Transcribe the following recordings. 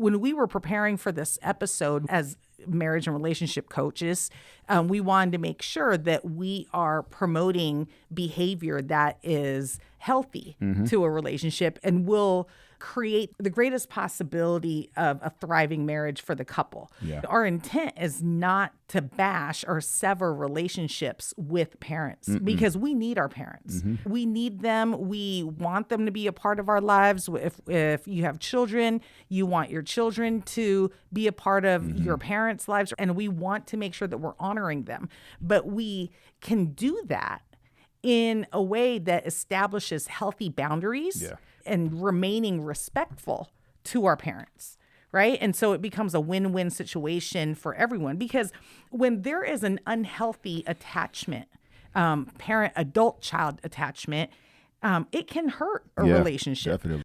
when we were preparing for this episode as marriage and relationship coaches, we wanted to make sure that we are promoting behavior that is healthy to a relationship and will create the greatest possibility of a thriving marriage for the couple. Yeah. Our intent is not to bash or sever relationships with parents because we need our parents. We need them. We want them to be a part of our lives. If you have children, you want your children to be a part of your parents' lives, and we want to make sure that we're honoring them. But we can do that in a way that establishes healthy boundaries and remaining respectful to our parents, right? And so it becomes a win-win situation for everyone, because when there is an unhealthy attachment, parent-adult-child attachment, it can hurt a relationship. Definitely.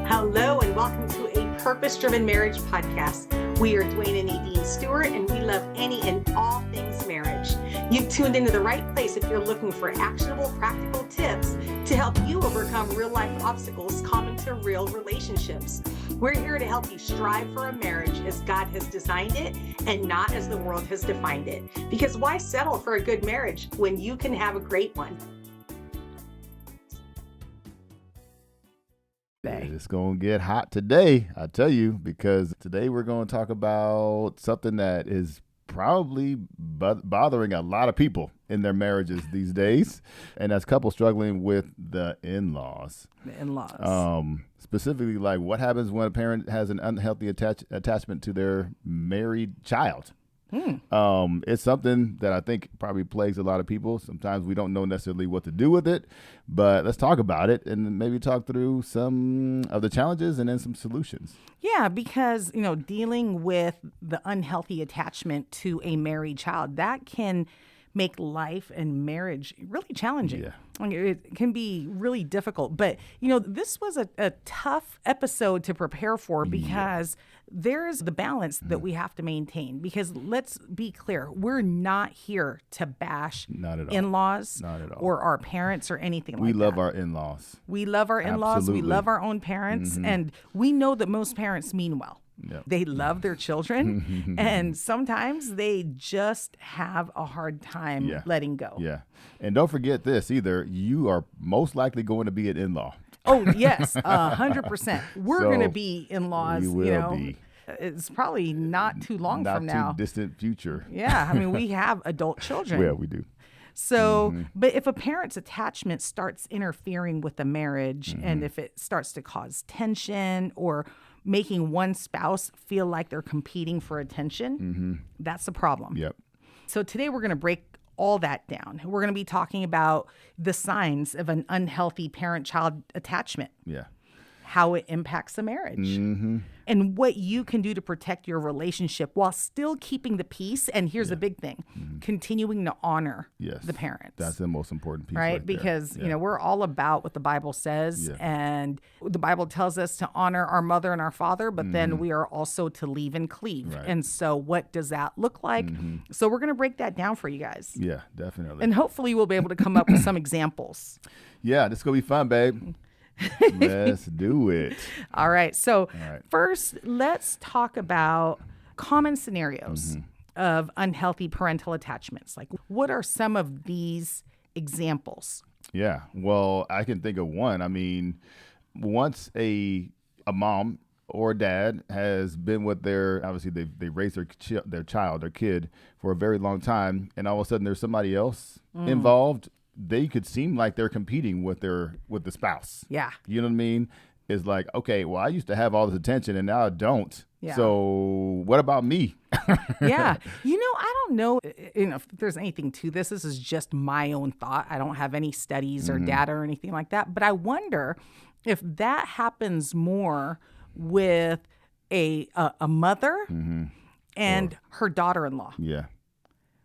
Hello, and welcome to a Purpose-Driven Marriage podcast. We are Dwayne and Nadine Stewart, and we love any and all things marriage. You've tuned into the right place if you're looking for actionable, practical tips to help you overcome real-life obstacles common to real relationships. We're here to help you strive for a marriage as God has designed it and not as the world has defined it. Because why settle for a good marriage when you can have a great one? It's going to get hot today, I tell you, because today we're going to talk about something that is probably bothering a lot of people in their marriages these days, and that's couples struggling with the in-laws. The in-laws. Specifically, like what happens when a parent has an unhealthy attachment to their married child. It's something that I think probably plagues a lot of people. Sometimes we don't know necessarily what to do with it, but let's talk about it and maybe talk through some of the challenges and then some solutions. Yeah, because, dealing with the unhealthy attachment to a married child, that can make life and marriage really challenging. Yeah. It can be really difficult. But, this was a tough episode to prepare for because there's the balance that we have to maintain. Because let's be clear, we're not here to bash in-laws or our parents or anything like that. We love our in-laws. We love our in-laws. Absolutely. We love our own parents. And we know that most parents mean well. Yep. They love their children, and sometimes they just have a hard time letting go. Yeah. And don't forget this either. You are most likely going to be an in-law. Oh, yes, 100%. We're going to be in-laws, we will be. It's probably not too long from now. Not too distant future. Yeah. I mean, we have adult children. Yeah, we do. So, but if a parent's attachment starts interfering with the marriage and if it starts to cause tension or making one spouse feel like they're competing for attention, that's a problem. Yep. So today we're going to break all that down. We're going to be talking about the signs of an unhealthy parent-child attachment. Yeah. How it impacts the marriage, and what you can do to protect your relationship while still keeping the peace. And here's the big thing, continuing to honor the parents. That's the most important piece. Right? Right there. Because, we're all about what the Bible says. And the Bible tells us to honor our mother and our father, but then we are also to leave and cleave. Right. And so what does that look like? So we're going to break that down for you guys. Yeah, definitely. And hopefully we'll be able to come up with some examples. Yeah, this is going to be fun, babe. Let's do it. All right. So first, let's talk about common scenarios of unhealthy parental attachments. Like, what are some of these examples? Yeah. Well, I can think of one. I mean, once a mom or dad has been with obviously they raised their child, their kid for a very long time, and all of a sudden there's somebody else involved. They could seem like they're competing with the spouse. Yeah. You know what I mean? It's like, okay, well, I used to have all this attention and now I don't. Yeah. So what about me? Yeah. I don't know if there's anything to this. This is just my own thought. I don't have any studies or data or anything like that. But I wonder if that happens more with a mother and her daughter-in-law. Yeah.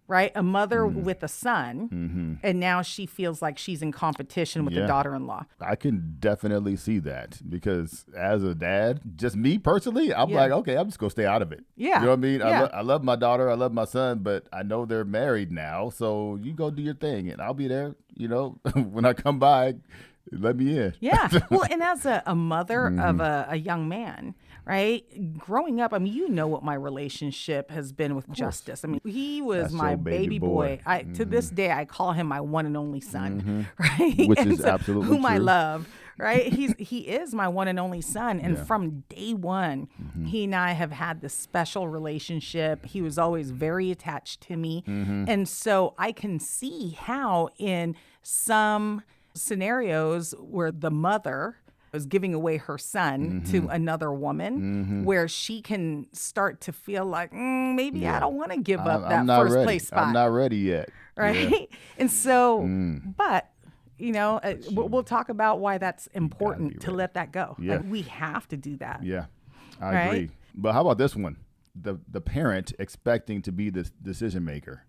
Right? A mother with a son, and now she feels like she's in competition with the daughter-in-law. I can definitely see that because as a dad, just me personally, I'm like, okay, I'm just going to stay out of it. Yeah. You know what I mean? Yeah. I love my daughter. I love my son, but I know they're married now. So you go do your thing and I'll be there, when I come by, Let me in. Yeah. Well, and as a mother of a young man, right? Growing up, I mean, you know what my relationship has been with Justice. I mean, he was That's my your baby boy. boy. To this day, I call him my one and only son, right? Which And is absolutely whom I true. love, right? He is my one and only son. And Yeah. from day one, he and I have had this special relationship. He was always very attached to me. And so I can see how in some scenarios where the mother is giving away her son to another woman, where she can start to feel like, maybe I don't want to give up that not first ready. place spot. I'm not ready yet. Right. Yeah. And so, but, we'll talk about why that's important to let that go. Yeah. Like, we have to do that. Yeah, I Right? agree. But how about this one? The parent expecting to be the decision maker.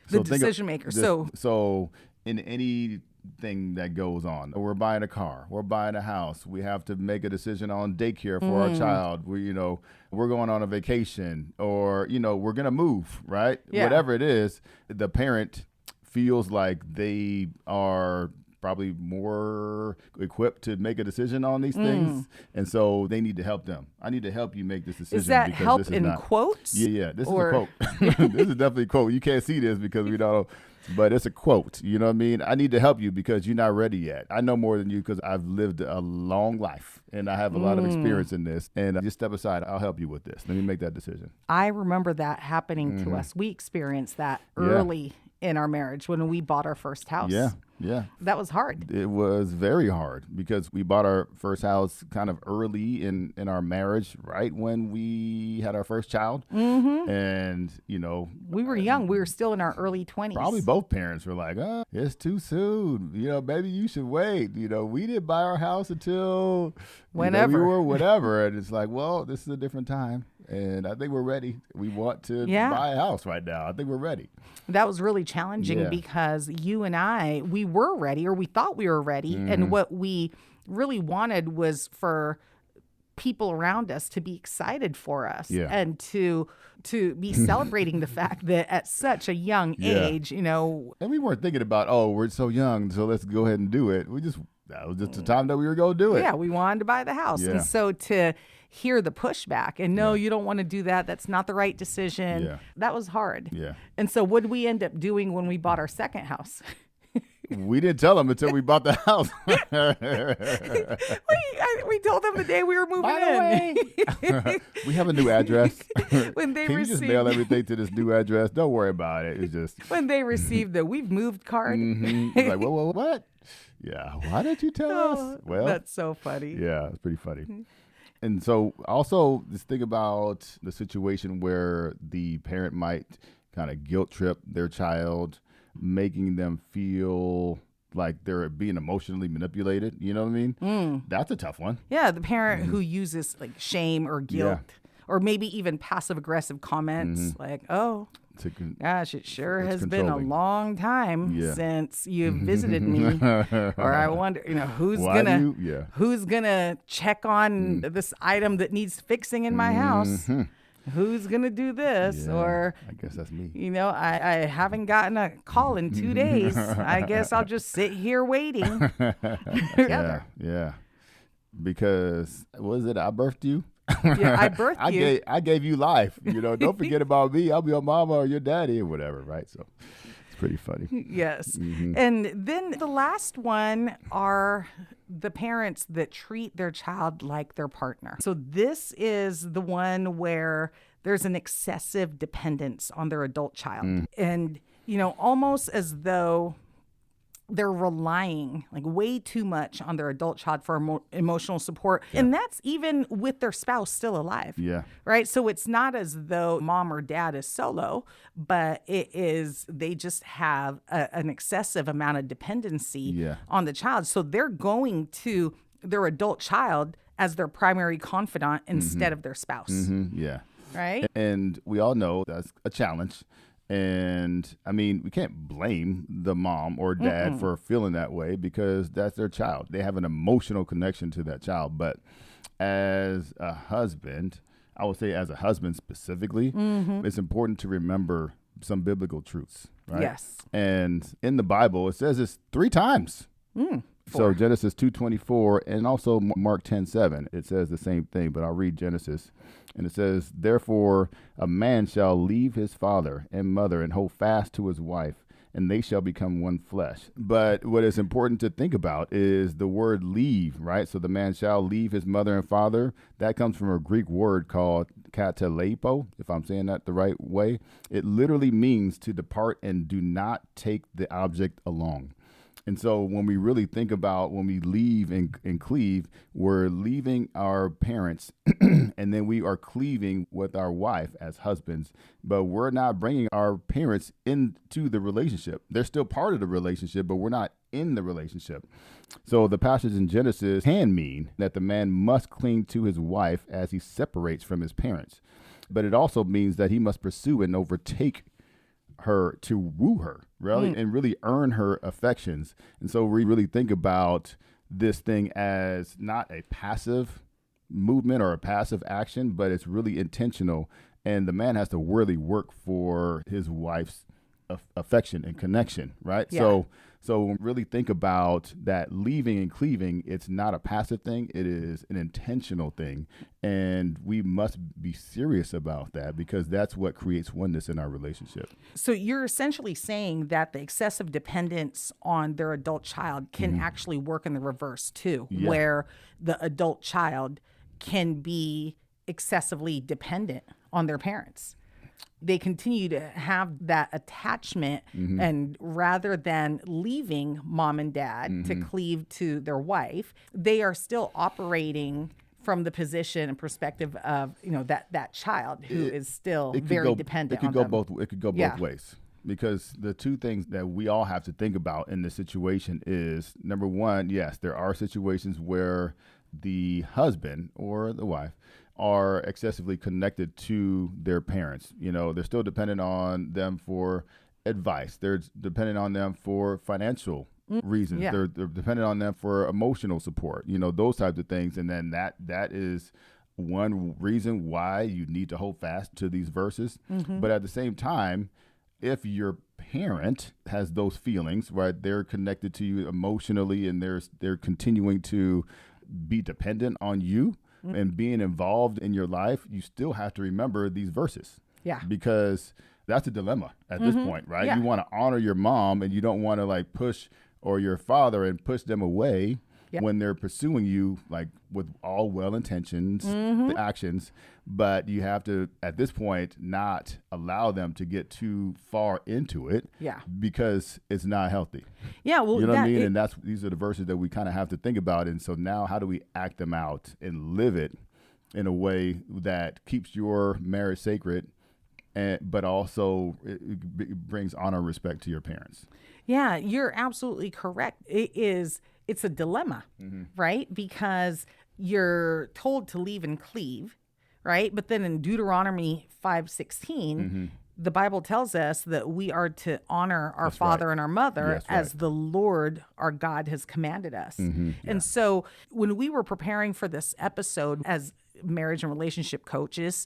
The think of decision maker. this- So so in anything that goes on, we're buying a car, we're buying a house, we have to make a decision on daycare for our child. We're going on a vacation, or we're gonna move, right? Yeah. Whatever it is, the parent feels like they are probably more equipped to make a decision on these things, and so they need to help them. I need to help you make this decision. is that because help this is in not, quotes? Yeah, this Or- is a quote. This is definitely a quote. You can't see this because we don't, but it's a quote. You know what I mean? I need to help you because you're not ready yet. I know more than you because I've lived a long life and I have a lot of experience in this. And just step aside. I'll help you with this. Let me make that decision. I remember that happening to us. We experienced that early in our marriage when we bought our first house. Yeah. That was hard. It was very hard because we bought our first house kind of early in our marriage, right when we had our first child. And, We were young. We were still in our early 20s. probably both parents were like, it's too soon. Baby, you should wait. We didn't buy our house until Whenever. we were whatever. And it's like, well, this is a different time. And I think we're ready. We want to buy a house right now. I think we're ready. That was really challenging Yeah. because you and I, we were ready, or we thought we were ready. And what we really wanted was for people around us to be excited for us and to be celebrating the fact that at such a young age, And we weren't thinking about, we're so young, so let's go ahead and do it. That was just the time that we were going to do it. yeah, we wanted to buy the house. Yeah. And so to hear the pushback and no, you don't want to do that. That's not the right decision. Yeah. That was hard. Yeah. And so what did we end up doing when we bought our second house? We didn't tell them until we bought the house. we told them the day we were moving in. We have a new address. When they Can you just received mail everything to this new address? Don't worry about it. It's just when they received the "we've moved" card. It's like, whoa, what? Yeah. Why didn't you tell us? Well, That's so funny. yeah, it's pretty funny. And so also just think about the situation where the parent might kind of guilt trip their child, making them feel like they're being emotionally manipulated. You know what I mean? That's a tough one. Yeah, the parent who uses like shame or guilt, Yeah. or maybe even passive aggressive comments like, "Oh, gosh, it sure it's has been a controlling. long time Yeah. since you've visited me," or I wonder, who's Why gonna do you- yeah. who's gonna check on this item that needs fixing in my house? Who's gonna do this? Yeah, or I guess that's me. I haven't gotten a call in 2 days. I guess I'll just sit here waiting. Yeah. Because was it I birthed you? Yeah, I birthed you. I gave you life. Don't forget about me. I'll be your mama or your daddy or whatever, right? So it's pretty funny. Yes. And then the last one are the parents that treat their child like their partner. So this is the one where there's an excessive dependence on their adult child. And, almost as though they're relying like way too much on their adult child for emotional support. And that's even with their spouse still alive. Yeah. Right. So it's not as though mom or dad is solo, but it is, they just have an excessive amount of dependency on the child. So they're going to their adult child as their primary confidant instead of their spouse. Yeah. Right. And we all know that's a challenge. And I mean, we can't blame the mom or dad for feeling that way because that's their child. They have an emotional connection to that child. But as a husband, I would say as a husband specifically, it's important to remember some biblical truths, right? Yes. And in the Bible, it says this 3 times. So Genesis 2:24 and also Mark 10:7, it says the same thing, but I'll read Genesis. And it says, therefore a man shall leave his father and mother and hold fast to his wife, and they shall become one flesh. But what is important to think about is the word leave, right? So the man shall leave his mother and father. That comes from a Greek word called katalepo, if I'm saying that the right way. It literally means to depart and do not take the object along. And so when we really think about when we leave and cleave, we're leaving our parents and then we are cleaving with our wife as husbands, but we're not bringing our parents into the relationship. They're still part of the relationship, but we're not in the relationship. So the passage in Genesis can mean that the man must cling to his wife as he separates from his parents. But it also means that he must pursue and overtake her to woo her, really, and really earn her affections. And so we really think about this thing as not a passive movement or a passive action, but it's really intentional. And the man has to really work for his wife's affection and connection, right? Yeah. So when we really think about that leaving and cleaving, it's not a passive thing. It is an intentional thing. And we must be serious about that because that's what creates oneness in our relationship. So you're essentially saying that the excessive dependence on their adult child can actually work in the reverse too, where the adult child can be excessively dependent on their parents. They continue to have that attachment, and rather than leaving mom and dad to cleave to their wife, they are still operating from the position and perspective of that child who is still very dependent on them. It could go both ways. Because the two things that we all have to think about in this situation is, number one, yes, there are situations where the husband or the wife are excessively connected to their parents. They're still dependent on them for advice. They're dependent on them for financial reasons. Yeah. They're dependent on them for emotional support, those types of things. And then that is one reason why you need to hold fast to these verses. But at the same time, if your parent has those feelings, right, they're connected to you emotionally and they're continuing to be dependent on you and being involved in your life, you still have to remember these verses. Yeah. Because that's a dilemma at this point, right? Yeah. You want to honor your mom and you don't want to push or your father and push them away when they're pursuing you with all well intentions, the actions, but you have to at this point not allow them to get too far into it because it's not healthy. Yeah, well, you know what I mean? And these are the verses that we kind of have to think about. And so now how do we act them out and live it in a way that keeps your marriage sacred, but also it brings honor and respect to your parents? Yeah, you're absolutely correct. It's a dilemma, right? Because you're told to leave and cleave, right? But then in Deuteronomy 5:16, the Bible tells us that we are to honor our father and our mother as the Lord our God has commanded us. And so when we were preparing for this episode as marriage and relationship coaches,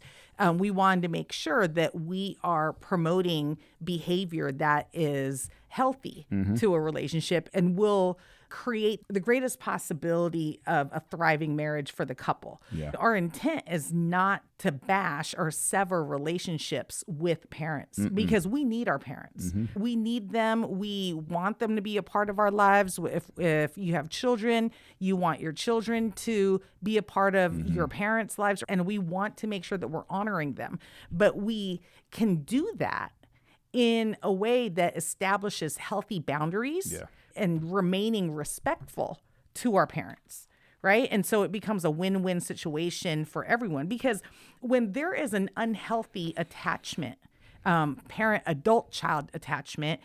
we wanted to make sure that we are promoting behavior that is healthy to a relationship and will create the greatest possibility of a thriving marriage for the couple. Yeah. Our intent is not to bash or sever relationships with parents because we need our parents. We need them. We want them to be a part of our lives. If you have children, you want your children to be a part of your parents' lives, and we want to make sure that we're honoring them. But we can do that in a way that establishes healthy boundaries and remaining respectful to our parents, right? And so it becomes a win-win situation for everyone, because when there is an unhealthy attachment, parent-adult-child attachment,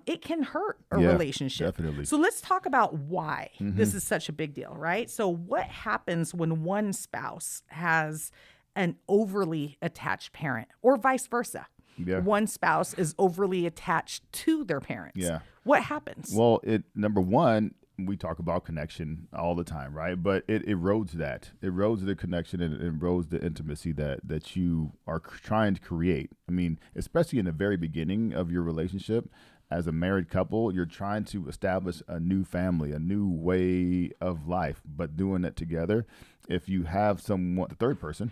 it can hurt a relationship. Definitely. So let's talk about why this is such a big deal, right? So what happens when one spouse has an overly attached parent, or vice versa? Yeah. One spouse is overly attached to their parents. Yeah. What happens? Well, number one, we talk about connection all the time, right? But it erodes that. It erodes the connection and it erodes the intimacy that you are trying to create. I mean, especially in the very beginning of your relationship, as a married couple, you're trying to establish a new family, a new way of life, but doing it together. If you have someone, the third person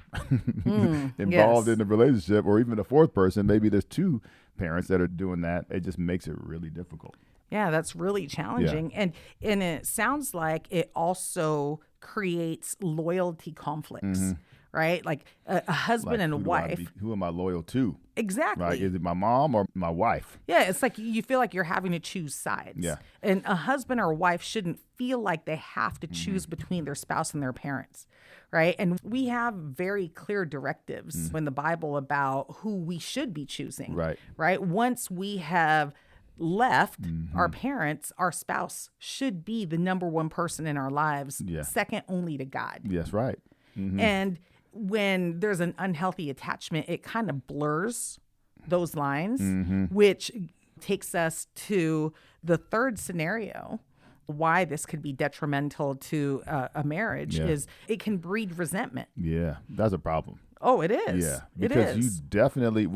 involved in the relationship, or even a fourth person, maybe there's two parents that are doing that, it just makes it really difficult. Yeah, that's really challenging. Yeah. And it sounds like it also creates loyalty conflicts, right? Like a husband and a wife. Who am I loyal to? Exactly. Right? Is it my mom or my wife? Yeah, it's like you feel like you're having to choose sides. Yeah. And a husband or a wife shouldn't feel like they have to choose between their spouse and their parents, right? And we have very clear directives in the Bible about who we should be choosing. Right? Once we have left our parents, our spouse should be the number one person in our lives, second only to God. Yes, right. And when there's an unhealthy attachment, it kind of blurs those lines, which takes us to the third scenario. Why this could be detrimental to a marriage is it can breed resentment. Yeah, that's a problem. Oh, it is. Yeah, because you definitely,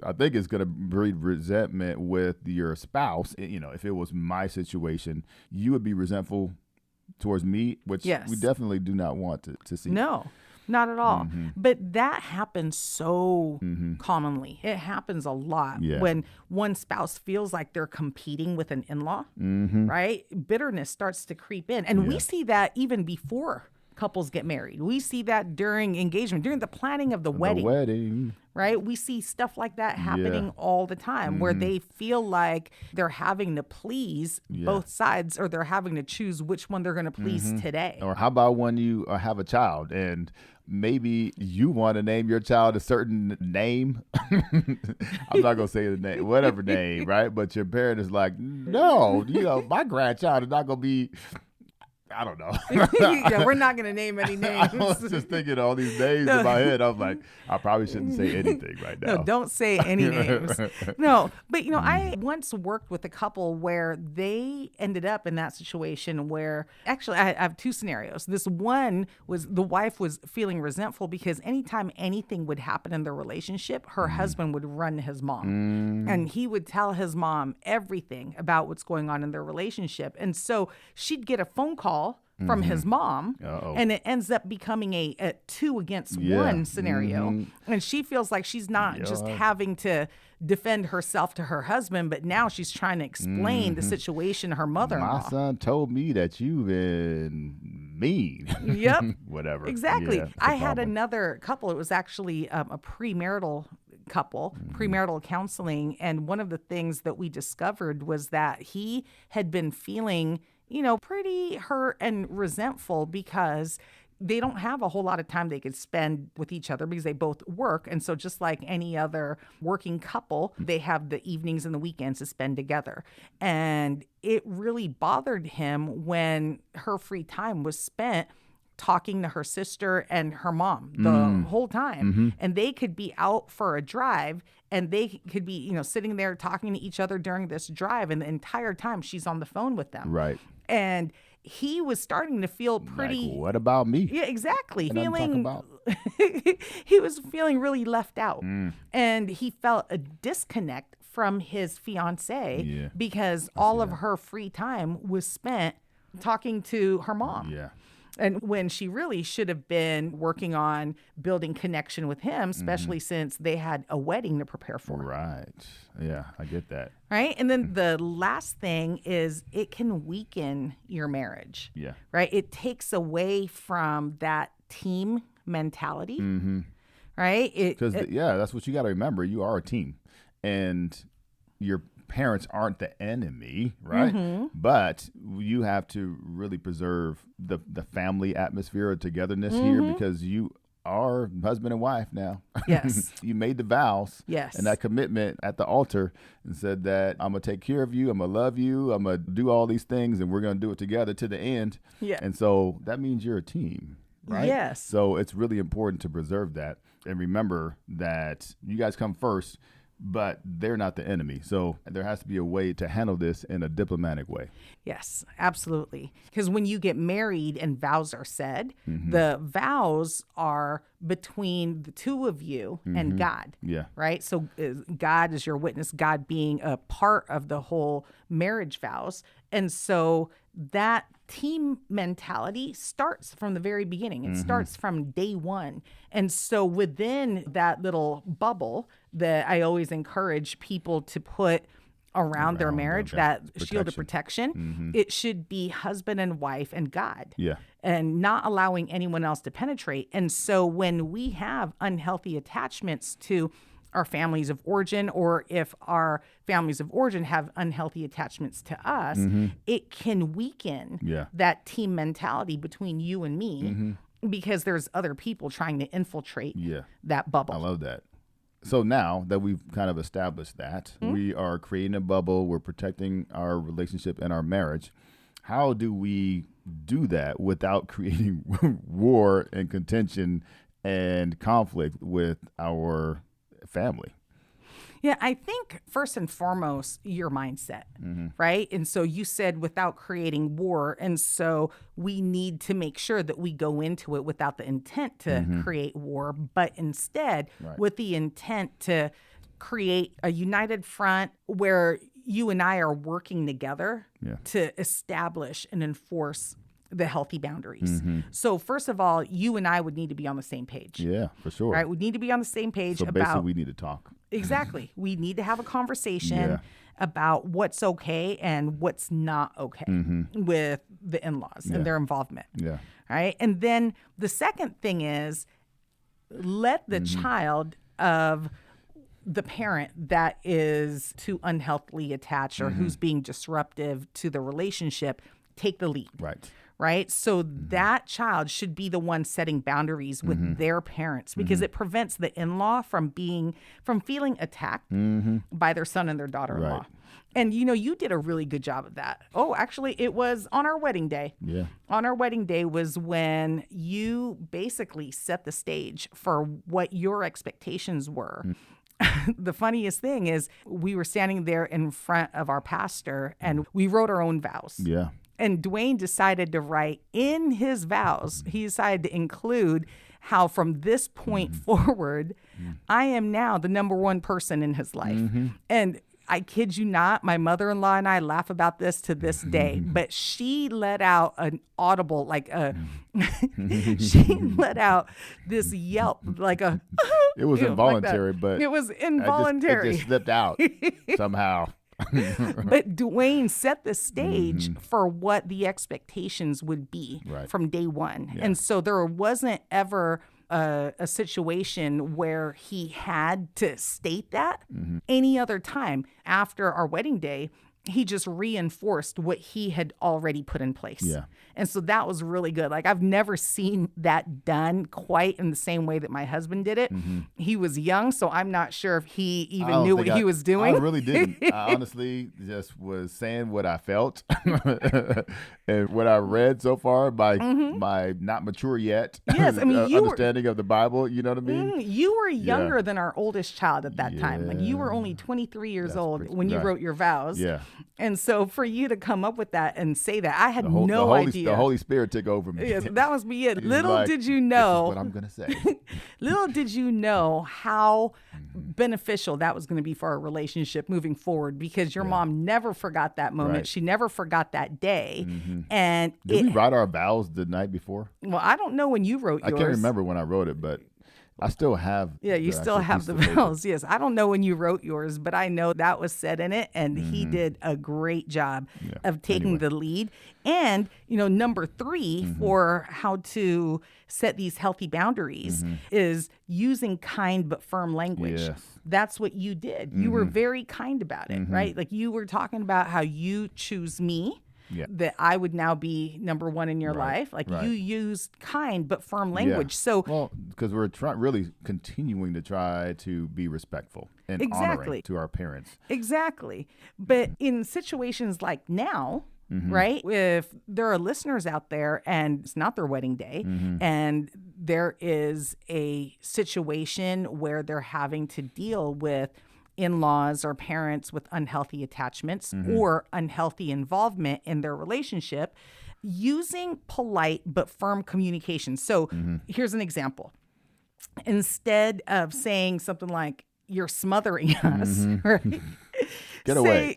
I think it's going to breed resentment with your spouse. You know, if it was my situation, you would be resentful towards me, which we definitely do not want to see. No, not at all. But that happens so commonly. It happens a lot when one spouse feels like they're competing with an in-law, right? Bitterness starts to creep in. And we see that even before couples get married. We see that during engagement, during the planning of the wedding. Right? We see stuff like that happening all the time where they feel like they're having to please both sides, or they're having to choose which one they're going to please today. Or how about when you have a child and maybe you want to name your child a certain name? I'm not going to say the name, whatever name, right? But your parent is like, no, my grandchild is not going to be... I don't know. Yeah, we're not going to name any names. I was just thinking all these names in my head. I was like, I probably shouldn't say anything right now. No, don't say any names. No, but I once worked with a couple where they ended up in that situation where, actually, I have two scenarios. This one was the wife was feeling resentful because anytime anything would happen in their relationship, her husband would run to his mom. And he would tell his mom everything about what's going on in their relationship. And so she'd get a phone call from his mom, and it ends up becoming a 2 against 1 scenario. And she feels like she's not just having to defend herself to her husband, but now she's trying to explain the situation to her mother-in-law. My son told me that you've been mean. Yep. Whatever. Exactly. Yeah, I had another couple. It was actually a premarital couple, premarital counseling. And one of the things that we discovered was that he had been feeling pretty hurt and resentful because they don't have a whole lot of time they could spend with each other because they both work. And so just like any other working couple, they have the evenings and the weekends to spend together. And it really bothered him when her free time was spent talking to her sister and her mom the whole time. And they could be out for a drive and they could be, sitting there talking to each other during this drive. And the entire time she's on the phone with them. Right. And he was starting to feel pretty... Like, what about me? Yeah, exactly. About. He was feeling really left out. And he felt a disconnect from his fiance because all of her free time was spent talking to her mom. Yeah. And when she really should have been working on building connection with him, especially since they had a wedding to prepare for. Right. Yeah, I get that. Right. And then the last thing is it can weaken your marriage. Yeah. Right. It takes away from that team mentality. Right. Because, that's what you got to remember. You are a team. And your parents aren't the enemy, right? But you have to really preserve the family atmosphere of togetherness here because you are husband and wife now. Yes. You made the vows. Yes. And that commitment at the altar and said that I'm going to take care of you. I'm going to love you. I'm going to do all these things and we're going to do it together to the end. Yeah. And so that means you're a team, right? Yes. So it's really important to preserve that and remember that you guys come first. but they're not the enemy. So there has to be a way to handle this in a diplomatic way. Yes, absolutely. Because when you get married and vows are said, the vows are between the two of you and God. Yeah. Right? So God is your witness, God being a part of the whole marriage vows. And so that team mentality starts from the very beginning. It starts from day one. And so within that little bubble that I always encourage people to put around their marriage, that shield of protection, it should be husband and wife and God. Yeah. And not allowing anyone else to penetrate. And so when we have unhealthy attachments to our families of origin, or if our families of origin have unhealthy attachments to us, it can weaken that team mentality between you and me because there's other people trying to infiltrate that bubble. I love that. So now that we've kind of established that, we are creating a bubble, we're protecting our relationship and our marriage. How do we do that without creating war and contention and conflict with our family? Yeah, I think first and foremost, your mindset, right? And so you said without creating war. And so we need to make sure that we go into it without the intent to create war, but instead with the intent to create a united front where you and I are working together to establish and enforce the healthy boundaries. So first of all, you and I would need to be on the same page. Yeah, for sure. Right? We need to be on the same page so about... basically we need to talk. Exactly. We need to have a conversation about what's okay and what's not okay with the in-laws and their involvement. Yeah. All right. And then the second thing is let the child of the parent that is too unhealthily attached or who's being disruptive to the relationship take the lead. Right. So that child should be the one setting boundaries with their parents because it prevents the in-law from feeling attacked by their son and their daughter-in-law. And, you did a really good job of that. Oh, actually, it was on our wedding day. Yeah. On our wedding day was when you basically set the stage for what your expectations were. The funniest thing is we were standing there in front of our pastor and we wrote our own vows. Yeah. And Dwayne decided to write in his vows, he decided to include how from this point forward, I am now the number one person in his life. And I kid you not, my mother-in-law and I laugh about this to this day, but she let out an audible, she let out this yelp, it was involuntary, but it was involuntary. It just slipped out somehow. But Dwayne set the stage for what the expectations would be from day one. Yeah. And so there wasn't ever a situation where he had to state that. Any other time after our wedding day, he just reinforced what he had already put in place. Yeah. And so that was really good. I've never seen that done quite in the same way that my husband did it. He was young, so I'm not sure if he even knew what he was doing. I really didn't. I honestly just was saying what I felt and what I read so far by my not mature yet understanding of the Bible. You know what I mean? You were younger than our oldest child at that time. You were only 23 years old when you wrote your vows. Yeah. And so for you to come up with that and say that, I had no idea. The Holy Spirit took over me. Yes, that was me. Little did you know. This is what I'm going to say. Little did you know how beneficial that was going to be for our relationship moving forward because your mom never forgot that moment. She never forgot that day. And did we write our vows the night before? Well, I don't know when you wrote yours. I can't remember when I wrote it, but I still have. Yeah, you still have the vows. Yes. I don't know when you wrote yours, but I know that was said in it. And he did a great job of taking the lead. And, number 3 for how to set these healthy boundaries is using kind but firm language. Yes. That's what you did. You were very kind about it, right? You were talking about how you choose me. Yeah. That I would now be number one in your life. You used kind but firm language. Yeah. So, because we're really continuing to try to be respectful and honoring to our parents. Exactly. But in situations like now, right? If there are listeners out there and it's not their wedding day and there is a situation where they're having to deal with in-laws or parents with unhealthy attachments or unhealthy involvement in their relationship, using polite but firm communication. So here's an example. Instead of saying something like, "You're smothering us," right? Get away.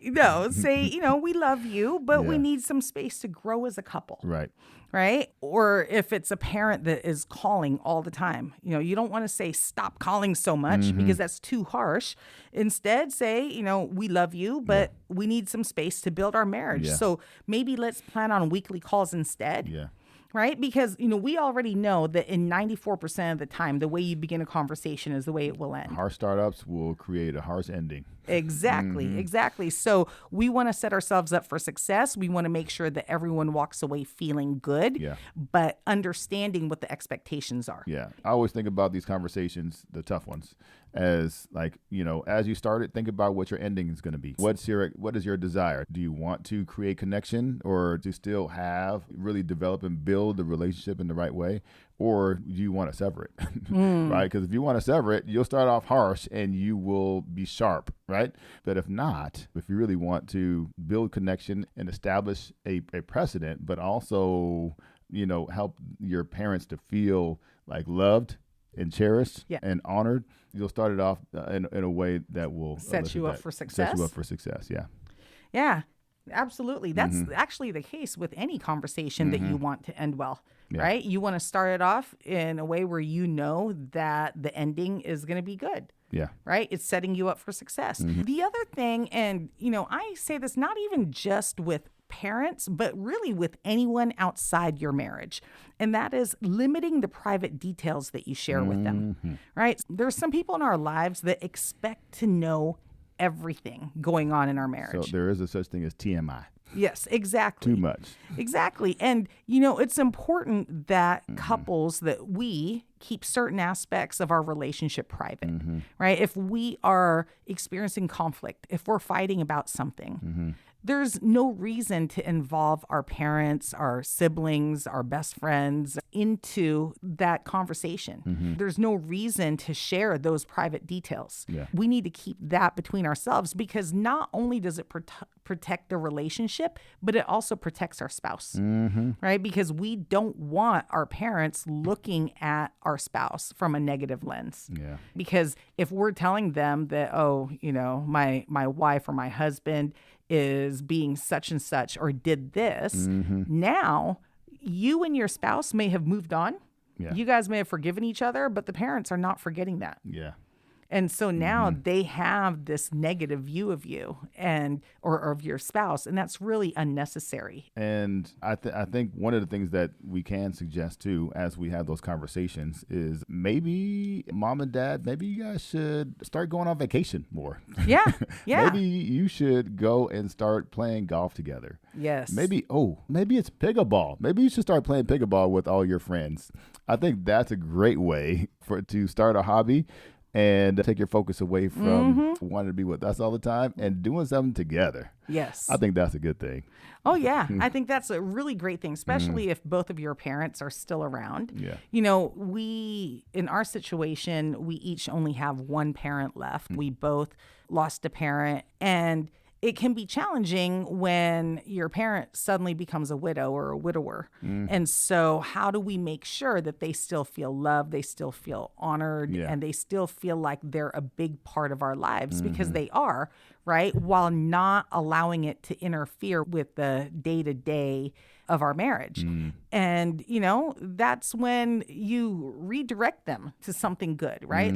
Say, we love you, but we need some space to grow as a couple. Right. Or if it's a parent that is calling all the time, you don't want to say, "Stop calling so much," because that's too harsh. Instead, say, "We love you, but we need some space to build our marriage. So maybe let's plan on weekly calls instead." Yeah. Right? Because, we already know that in 94% of the time, the way you begin a conversation is the way it will end. Harsh startups will create a harsh ending. Exactly. So we want to set ourselves up for success. We want to make sure that everyone walks away feeling good, but understanding what the expectations are. Yeah. I always think about these conversations, the tough ones, as like, as you start it, think about what your ending is going to be. What is your desire? Do you want to create connection, or to still really develop and build the relationship in the right way? Or do you want to sever it? Right? Because if you want to sever it, you'll start off harsh and you will be sharp, right? But if not, if you really want to build connection and establish a precedent, but also, help your parents to feel like loved and cherished and honored, you'll start it off in a way that will set you up for success. Set you up for success, yeah. Yeah, absolutely. That's actually the case with any conversation that you want to end well. Right? You want to start it off in a way where that the ending is going to be good. Yeah. Right? It's setting you up for success. The other thing, and, I say this not even just with parents, but really with anyone outside your marriage. And that is limiting the private details that you share with them. Right? There's some people in our lives that expect to know everything going on in our marriage. So there is a such thing as TMI. Yes, exactly. Too much. Exactly. And, it's important that couples, that we keep certain aspects of our relationship private, right? If we are experiencing conflict, if we're fighting about something, there's no reason to involve our parents, our siblings, our best friends into that conversation. There's no reason to share those private details. We need to keep that between ourselves, because not only does it protect the relationship, but it also protects our spouse, right? Because we don't want our parents looking at our spouse from a negative lens. Yeah. Because if we're telling them that, my wife or my husband is being such and such or did this, now you and your spouse may have moved on. Yeah. You guys may have forgiven each other, but the parents are not forgetting that. Yeah. And so now they have this negative view of you or of your spouse, and that's really unnecessary. And I think one of the things that we can suggest too, as we have those conversations, is maybe mom and dad, maybe you guys should start going on vacation more. Yeah. Maybe you should go and start playing golf together. Yes. Maybe it's pickleball. Maybe you should start playing pickleball with all your friends. I think that's a great way to start a hobby and take your focus away from wanting to be with us all the time and doing something together. Yes. I think that's a good thing. Oh, yeah. I think that's a really great thing, especially if both of your parents are still around. Yeah. In our situation, we each only have one parent left. We both lost a parent, and it can be challenging when your parent suddenly becomes a widow or a widower. And so how do we make sure that they still feel loved, they still feel honored, and they still feel like they're a big part of our lives? Because they are, right? While not allowing it to interfere with the day-to-day of our marriage. And, that's when you redirect them to something good, right?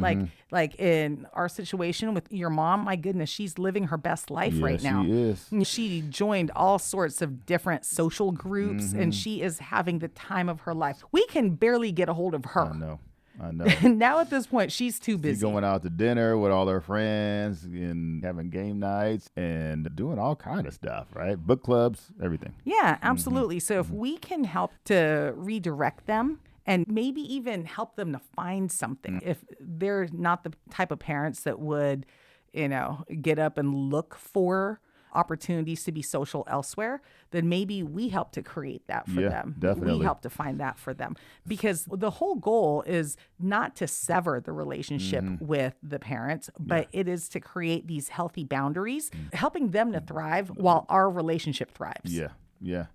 Like in our situation with your mom, my goodness, she's living her best life right now. She is. She joined all sorts of different social groups, and she is having the time of her life. We can barely get a hold of her. I know. Now at this point, she's too busy. She's going out to dinner with all her friends and having game nights and doing all kind of stuff, right? Book clubs, everything. Yeah, absolutely. So if we can help to redirect them and maybe even help them to find something, if they're not the type of parents that would, get up and look for opportunities to be social elsewhere, then maybe we help to create that for Yeah, them. definitely. We help to find that for them, because the whole goal is not to sever the relationship with the parents, but it is to create these healthy boundaries, helping them to thrive while our relationship thrives. Yeah, yeah.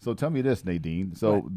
So tell me this, Nadine. So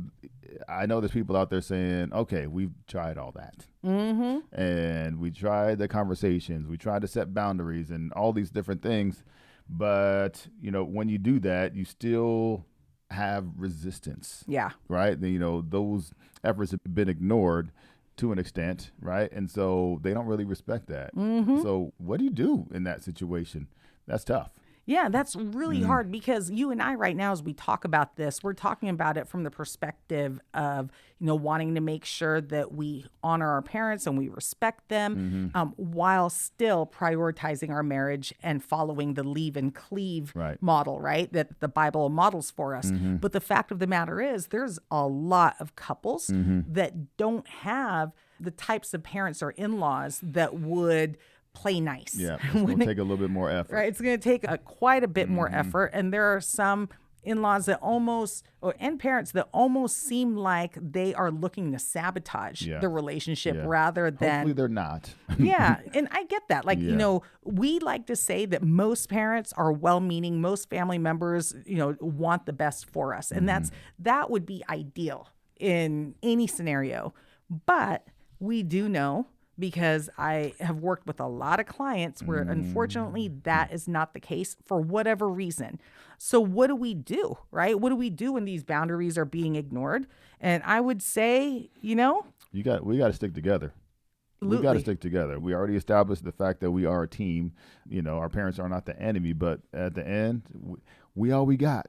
I know there's people out there saying, okay, we've tried all that. And we tried the conversations, we tried to set boundaries and all these different things. But, when you do that, you still have resistance. Yeah. Right? Those efforts have been ignored to an extent, right? And so they don't really respect that. So what do you do in that situation? That's tough. Yeah, that's really hard, because you and I right now, as we talk about this, we're talking about it from the perspective of, wanting to make sure that we honor our parents and we respect them, while still prioritizing our marriage and following the leave and cleave model, right? That the Bible models for us. But the fact of the matter is, there's a lot of couples that don't have the types of parents or in-laws that would play nice. Yeah, it's going to take a little bit more effort. Right, it's going to take quite a bit more effort, and there are some in-laws that and parents that almost seem like they are looking to sabotage the relationship rather than. Hopefully they're not. Yeah, and I get that. Like, we like to say that most parents are well-meaning, most family members, want the best for us, and that would be ideal in any scenario. But we do know, because I have worked with a lot of clients where unfortunately that is not the case for whatever reason. So what do we do, right? What do we do when these boundaries are being ignored? And I would say, we got to stick together. Absolutely. We got to stick together. We already established the fact that we are a team. Our parents are not the enemy, but at the end, we all we got.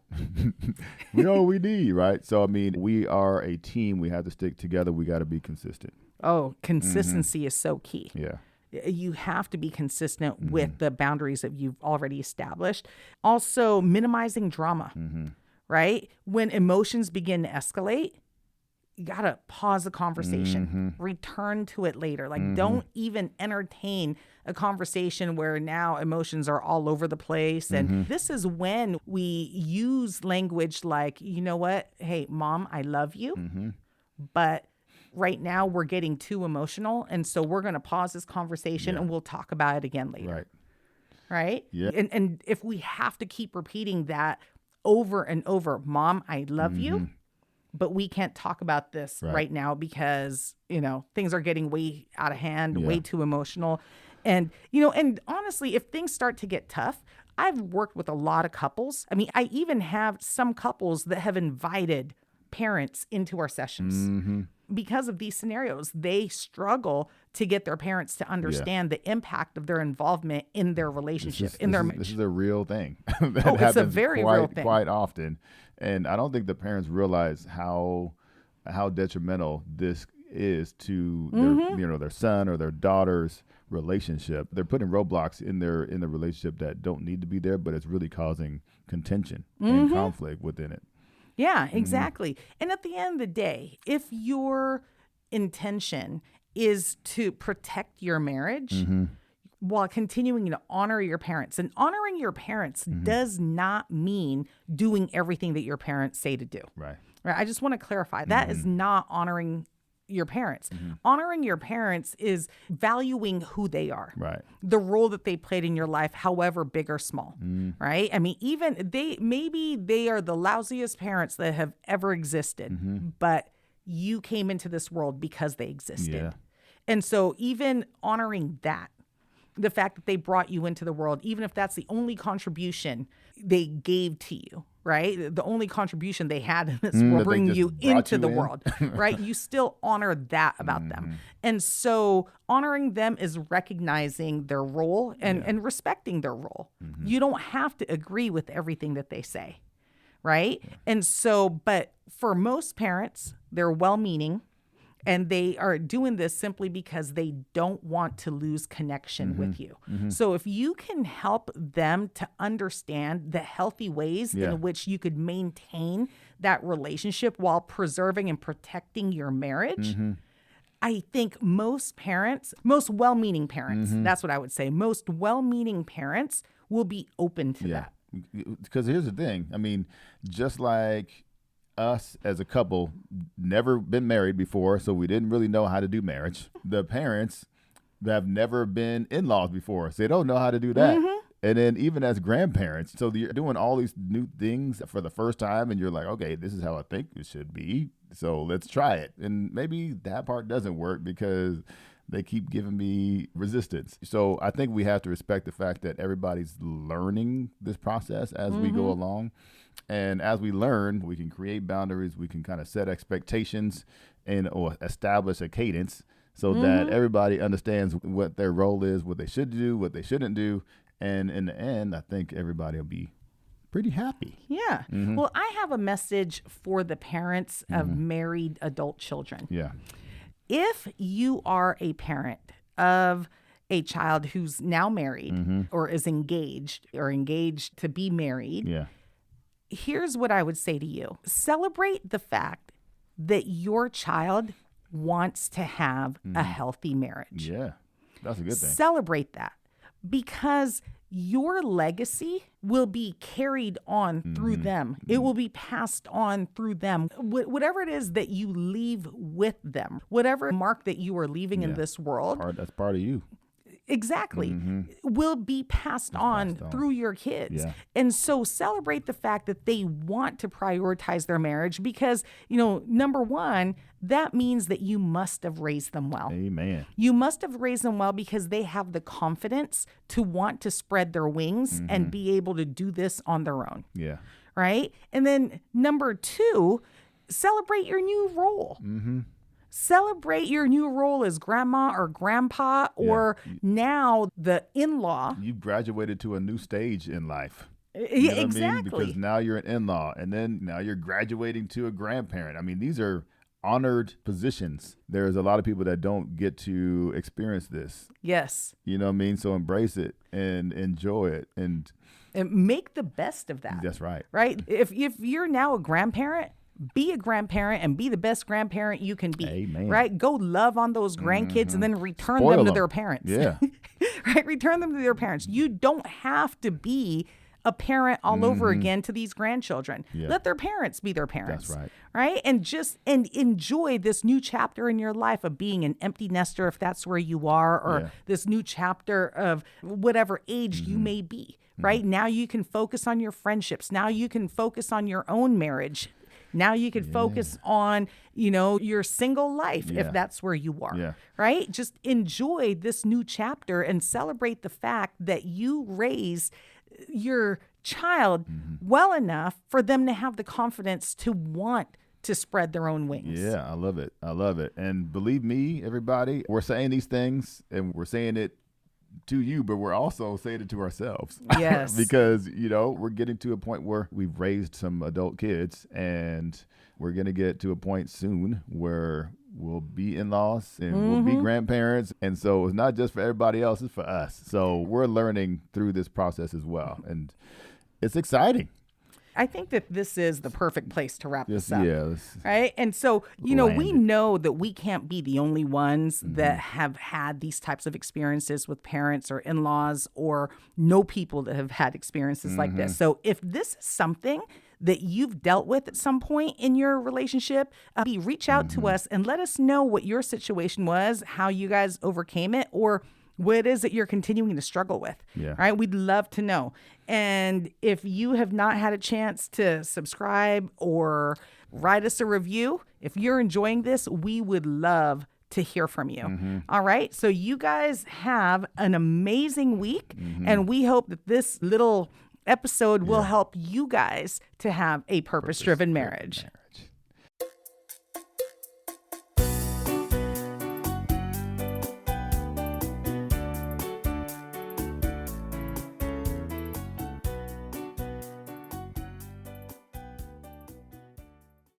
We all we need, right? So, we are a team. We have to stick together. We got to be consistent. Oh, consistency is so key. Yeah. You have to be consistent with the boundaries that you've already established. Also, minimizing drama, right? When emotions begin to escalate, you got to pause the conversation, return to it later. Like, don't even entertain a conversation where now emotions are all over the place. And this is when we use language like, you know what? Hey, Mom, I love you, but right now we're getting too emotional. And so we're going to pause this conversation and we'll talk about it again later. Right? Yeah. And if we have to keep repeating that over and over, Mom, I love you, but we can't talk about this right now because, things are getting way out of hand, way too emotional. And, and honestly, if things start to get tough, I've worked with a lot of couples. I even have some couples that have invited parents into our sessions. Because of these scenarios, they struggle to get their parents to understand the impact of their involvement in their relationship, This is a real thing. That it's happens a very real thing. Quite often. And I don't think the parents realize how detrimental this is to their son or their daughter's relationship. They're putting roadblocks in the relationship that don't need to be there, but it's really causing contention and conflict within it. Yeah, exactly. And at the end of the day, if your intention is to protect your marriage while continuing to honor your parents, and honoring your parents does not mean doing everything that your parents say to do. Right. I just want to clarify that is not honoring your parents. Honoring your parents is valuing who they are, the role that they played in your life, however big or small, right? Even maybe they are the lousiest parents that have ever existed, but you came into this world because they existed. Yeah. And so even honoring that, the fact that they brought you into the world, even if that's the only contribution they gave to you, right? The only contribution they had in this world, bringing you into the world, right? You still honor that about them. And so honoring them is recognizing their role and respecting their role. You don't have to agree with everything that they say, right? Yeah. And so, but for most parents, they're well-meaning, and they are doing this simply because they don't want to lose connection with you. So if you can help them to understand the healthy ways in which you could maintain that relationship while preserving and protecting your marriage, I think most parents, most well-meaning parents, that's what I would say, most well-meaning parents will be open to that. Because here's the thing. I mean, just like us as a couple, never been married before, so we didn't really know how to do marriage. The parents that have never been in-laws before, so they don't know how to do that. And then even as grandparents, so you're doing all these new things for the first time, and you're like, okay, this is how I think it should be. So let's try it. And maybe that part doesn't work because they keep giving me resistance. So I think we have to respect the fact that everybody's learning this process as we go along. And as we learn, we can create boundaries. We can kind of set expectations or establish a cadence so that everybody understands what their role is, what they should do, what they shouldn't do. And in the end, I think everybody will be pretty happy. Yeah. Well, I have a message for the parents of married adult children. Yeah. If you are a parent of a child who's now married or is engaged to be married, Yeah. here's what I would say to you. Celebrate the fact that your child wants to have a healthy marriage. Yeah. That's a good thing. Celebrate that. Because your legacy will be carried on through them. It will be passed on through them. Whatever it is that you leave with them, whatever mark that you are leaving in this world. That's part of you. Exactly. Will be passed on through your kids. Yeah. And so celebrate the fact that they want to prioritize their marriage because, number one, that means that you must have raised them well. Amen. You must have raised them well because they have the confidence to want to spread their wings and be able to do this on their own. Yeah. Right? And then number two, celebrate your new role. Celebrate your new role as grandma or grandpa or now the in-law. You've graduated to a new stage in life. You know Exactly. what I mean? Because now you're an in-law and then now you're graduating to a grandparent. I mean, these are honored positions. There's a lot of people that don't get to experience this. Yes. You know what I mean? So embrace it and enjoy it. And make the best of that. that's right. Right? If you're now a grandparent, be a grandparent and be the best grandparent you can be. Amen. Right? Go love on those grandkids and then return Spoil them to them. their parents. Yeah. Right? Return them to their parents. You don't have to be a parent all over again to these grandchildren. Yeah. Let their parents be their parents. That's right. Right? And enjoy this new chapter in your life of being an empty nester if that's where you are, or this new chapter of whatever age you may be. Right? Now you can focus on your friendships. Now you can focus on your own marriage. Now you can focus on, your single life if that's where you are. Yeah. Right? Just enjoy this new chapter and celebrate the fact that you raised your child well enough for them to have the confidence to want to spread their own wings. Yeah, I love it. I love it. And believe me, everybody, we're saying these things and we're saying it to you, but we're also saying it to ourselves. Yes. Because, we're getting to a point where we've raised some adult kids and we're going to get to a point soon where we'll be in-laws and we'll be grandparents. And so it's not just for everybody else, it's for us. So we're learning through this process as well. And it's exciting. I think that this is the perfect place to wrap this up. Yeah. Right. And so, we Landed. know that we can't be the only ones that have had these types of experiences with parents or in-laws or know people that have had experiences like this. So if this is something that you've dealt with at some point in your relationship, reach out to us and let us know what your situation was, how you guys overcame it, or what it is that you're continuing to struggle with. Yeah. Right? We'd love to know. And if you have not had a chance to subscribe or write us a review, if you're enjoying this, we would love to hear from you. All right? So you guys have an amazing week, and we hope that this little episode will help you guys to have a purpose-driven marriage.